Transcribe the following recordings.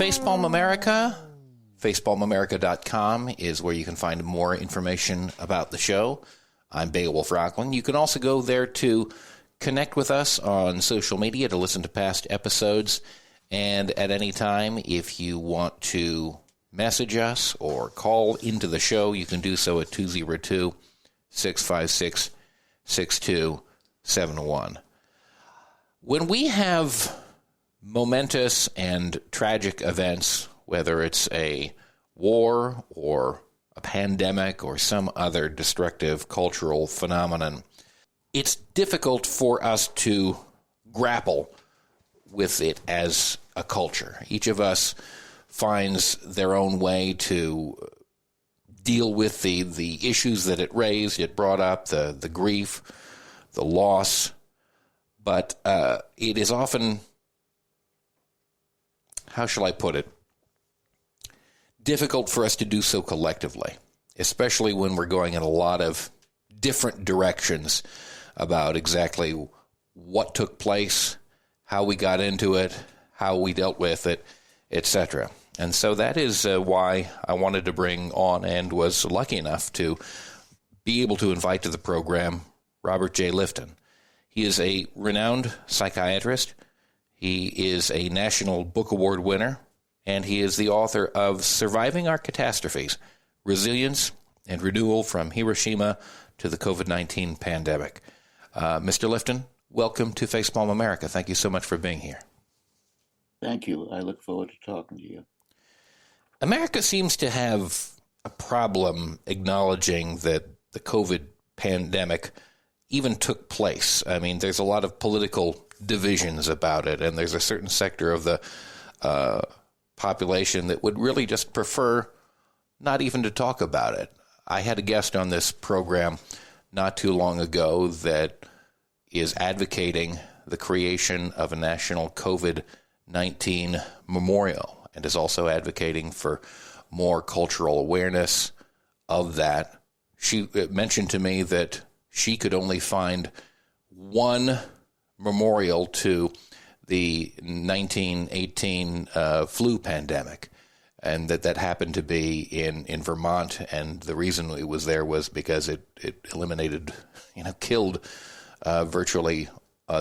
Facepalm America. FacepalmAmerica.com is where you can find more information about the show. I'm Beowulf Rockland. You can also go there to connect with us on social media to listen to past episodes. And at any time, if you want to message us or call into the show, you can do so at 202-656-6271. When we have momentous and tragic events, whether it's a war or a pandemic or some other destructive cultural phenomenon, it's difficult for us to grapple with it as a culture. Each of us finds their own way to deal with the issues that it raised, it brought up, the grief, the loss. But it is often, how shall I put it, difficult for us to do so collectively, especially when we're going in a lot of different directions about exactly what took place, how we got into it, how we dealt with it, etc. And so that is why I wanted to bring on, and was lucky enough to be able to invite to the program, Robert Jay Lifton. He is a renowned psychiatrist. He is a National Book Award winner, and he is the author of Surviving Our Catastrophes, Resilience and Renewal from Hiroshima to the COVID-19 Pandemic. Mr. Lifton, welcome to Facepalm America. Thank you so much for being here. Thank you. I look forward to talking to you. America seems to have a problem acknowledging that the COVID pandemic even took place. I mean, there's a lot of political divisions about it, and there's a certain sector of the population that would really just prefer not even to talk about it. I had a guest on this program not too long ago that is advocating the creation of a national COVID-19 memorial, and is also advocating for more cultural awareness of that. She mentioned to me that she could only find one memorial to the 1918 flu pandemic, and that happened to be in Vermont, and the reason it was there was because it eliminated, killed virtually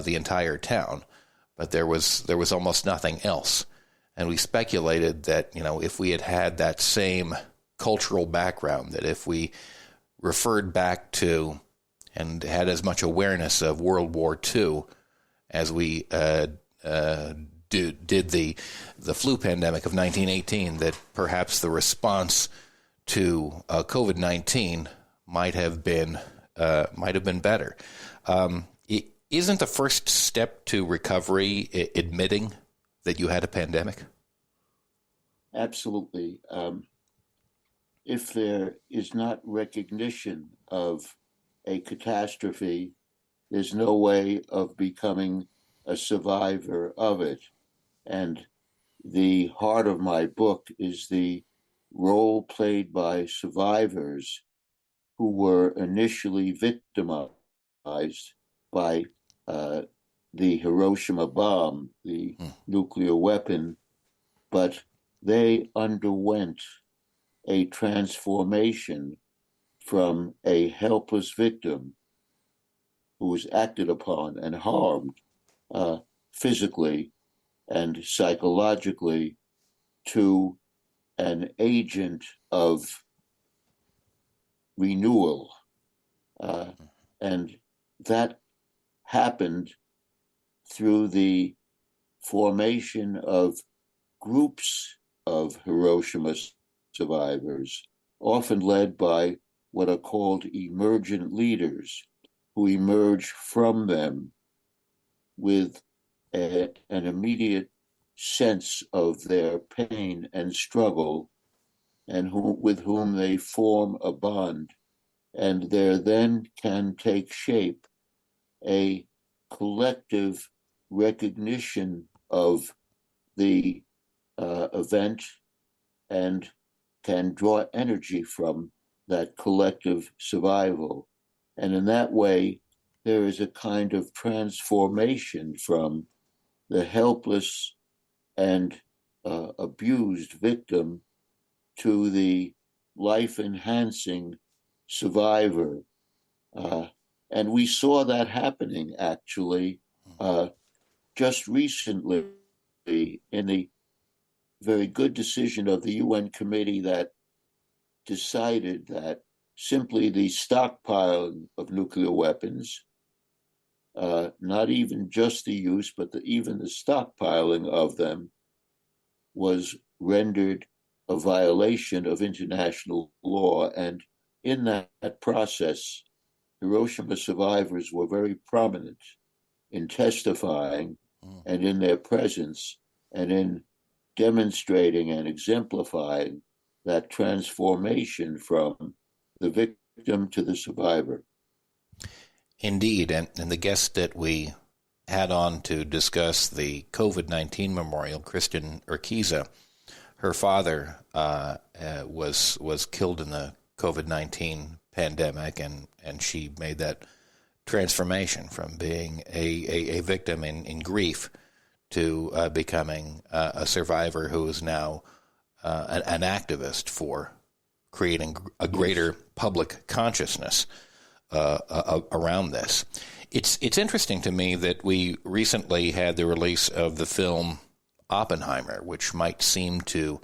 the entire town, but there was almost nothing else. And we speculated that, if we had that same cultural background, that if we referred back to and had as much awareness of World War II as we did the flu pandemic of 1918, that perhaps the response to COVID-19 might have been better. Isn't the first step to recovery admitting that you had a pandemic? Absolutely. If there is not recognition of a catastrophe, there's no way of becoming a survivor of it. And the heart of my book is the role played by survivors who were initially victimized by the Hiroshima bomb, the nuclear weapon, but they underwent a transformation from a helpless victim who was acted upon and harmed physically and psychologically to an agent of renewal. And that happened through the formation of groups of Hiroshima survivors, often led by what are called emergent leaders, who emerge from them with an immediate sense of their pain and struggle, and with whom they form a bond. And there then can take shape a collective recognition of the event, and can draw energy from that collective survival. And in that way, there is a kind of transformation from the helpless and abused victim to the life-enhancing survivor. And we saw that happening, actually, just recently in the very good decision of the UN committee that decided that simply the stockpiling of nuclear weapons, not even just the use, but even the stockpiling of them, was rendered a violation of international law. And in that process, Hiroshima survivors were very prominent in testifying and in their presence and in demonstrating and exemplifying that transformation from the victim to the survivor. Indeed, and the guest that we had on to discuss the COVID-19 memorial, Kristen Urquiza, her father was killed in the COVID-19 pandemic, and she made that transformation from being a victim in grief to becoming a survivor who is now an activist for creating a greater public consciousness around this. It's interesting to me that we recently had the release of the film Oppenheimer, which might seem to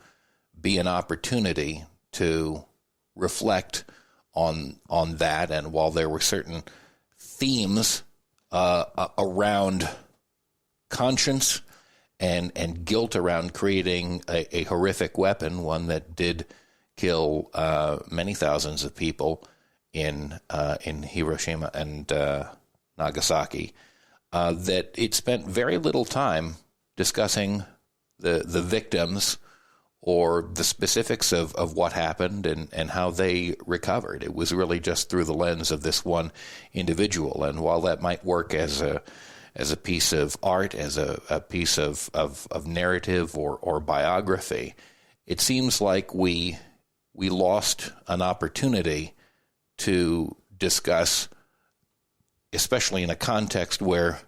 be an opportunity to reflect on that. And while there were certain themes around conscience and guilt around creating a horrific weapon, one that did kill many thousands of people in Hiroshima and Nagasaki, that it spent very little time discussing the victims or the specifics of what happened and how they recovered. It was really just through the lens of this one individual. And while that might work as a piece of art, as a piece of narrative or biography, it seems like we lost an opportunity to discuss, especially in a context where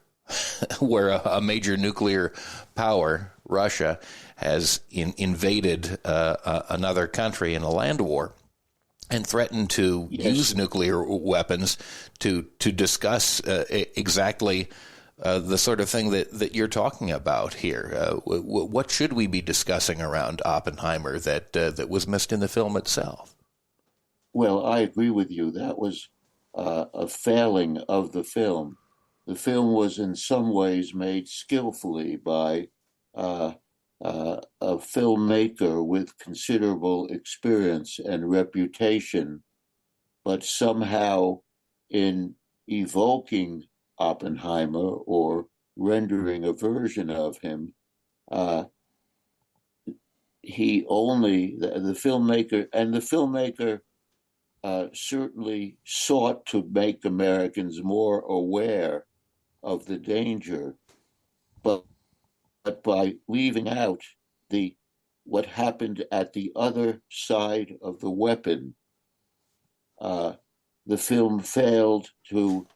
a major nuclear power, Russia, has invaded another country in a land war and threatened to use nuclear weapons to discuss exactly the sort of thing that you're talking about here. What should we be discussing around Oppenheimer that was missed in the film itself? Well, I agree with you. That was a failing of the film. The film was in some ways made skillfully by a filmmaker with considerable experience and reputation, but somehow in evoking Oppenheimer or rendering a version of him, the filmmaker certainly sought to make Americans more aware of the danger, but by leaving out what happened at the other side of the weapon, the film failed to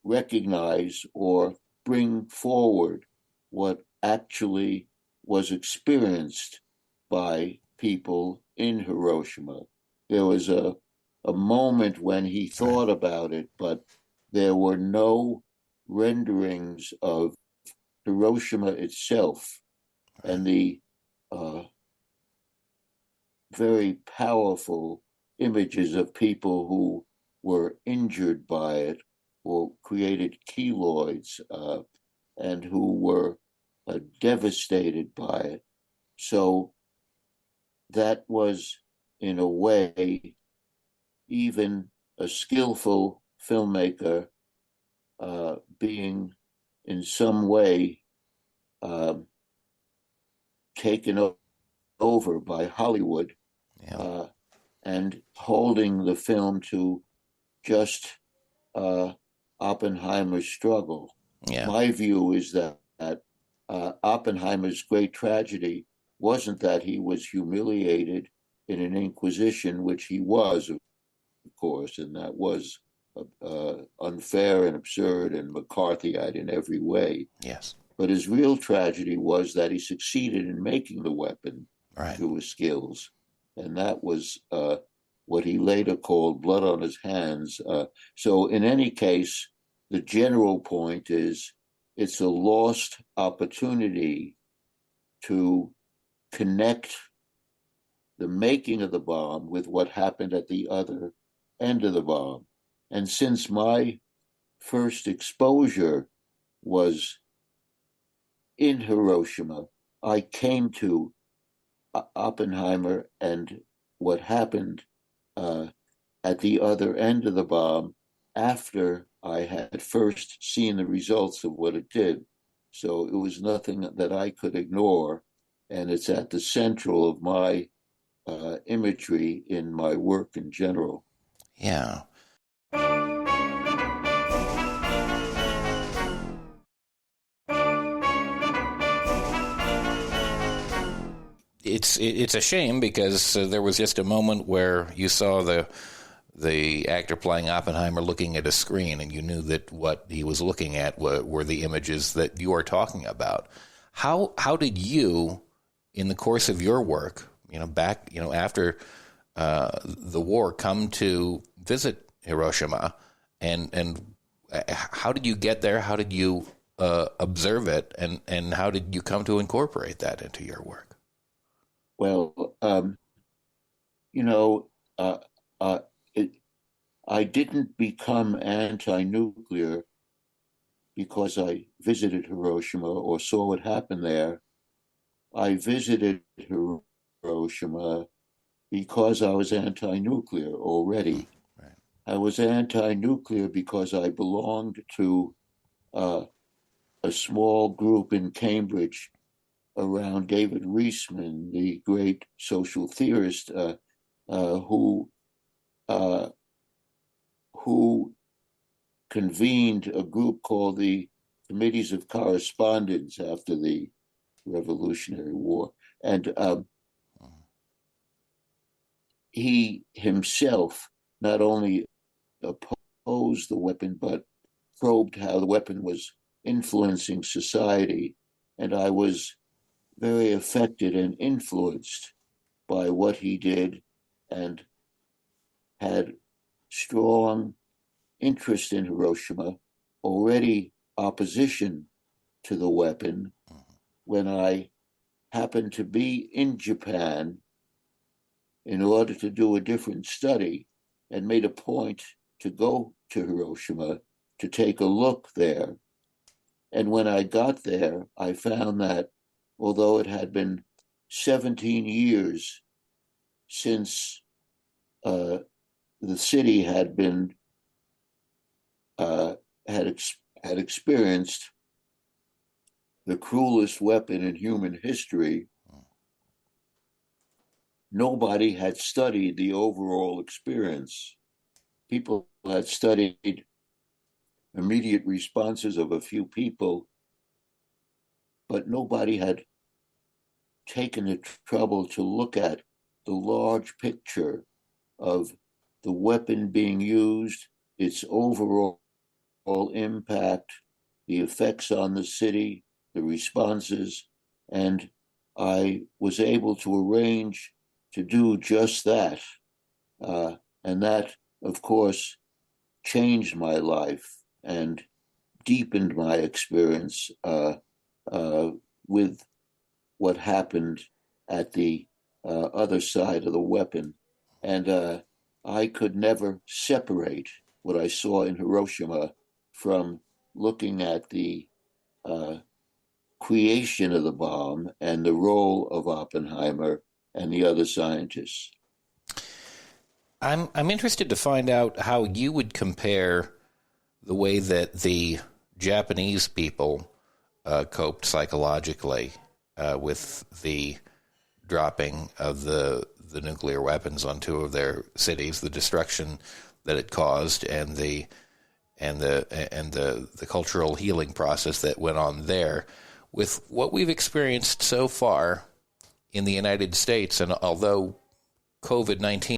recognize or bring forward what actually was experienced by people in Hiroshima. There was a moment when he thought about it, but there were no renderings of Hiroshima itself and the very powerful images of people who were injured by it or created keloids and who were devastated by it. So that was, in a way, even a skillful filmmaker being in some way taken over by Hollywood and holding the film to just Oppenheimer's struggle. Yeah. My view is that Oppenheimer's great tragedy wasn't that he was humiliated in an inquisition, which he was, of course, and that was unfair and absurd and McCarthyite in every way. Yes. But his real tragedy was that he succeeded in making the weapon Right. through his skills. And that was what he later called blood on his hands. So in any case, the general point is it's a lost opportunity to connect the making of the bomb with what happened at the other end of the bomb. And since my first exposure was in Hiroshima, I came to Oppenheimer and what happened at the other end of the bomb after I had first seen the results of what it did. So it was nothing that I could ignore. And it's at the central of my imagery in my work in general. Yeah. It's a shame because there was just a moment where you saw the actor playing Oppenheimer looking at a screen, and you knew that what he was looking at were the images that you are talking about. How did you, in the course of your work, back after the war, come to visit Hiroshima, and how did you get there? How did you observe it, and how did you come to incorporate that into your work? Well, I didn't become anti-nuclear because I visited Hiroshima or saw what happened there. I visited Hiroshima because I was anti-nuclear already. Right. I was anti-nuclear because I belonged to a small group in Cambridge around David Reisman, the great social theorist, who convened a group called the Committees of Correspondence after the Revolutionary War. And he himself not only opposed the weapon, but probed how the weapon was influencing society. And I was very affected and influenced by what he did and had strong interest in Hiroshima, already opposition to the weapon. When I happened to be in Japan in order to do a different study and made a point to go to Hiroshima to take a look there. And when I got there, I found that although it had been 17 years since the city had been had experienced the cruelest weapon in human history, nobody had studied the overall experience. People had studied immediate responses of a few people, but nobody had taken the trouble to look at the large picture of the weapon being used, its overall impact, the effects on the city, the responses, and I was able to arrange to do just that. And that, of course, changed my life and deepened my experience with what happened at the other side of the weapon. And I could never separate what I saw in Hiroshima from looking at the creation of the bomb and the role of Oppenheimer and the other scientists. I'm interested to find out how you would compare the way that the Japanese people coped psychologically with the dropping of the nuclear weapons on two of their cities, the destruction that it caused, and the cultural healing process that went on there, with what we've experienced so far in the United States. And although COVID-19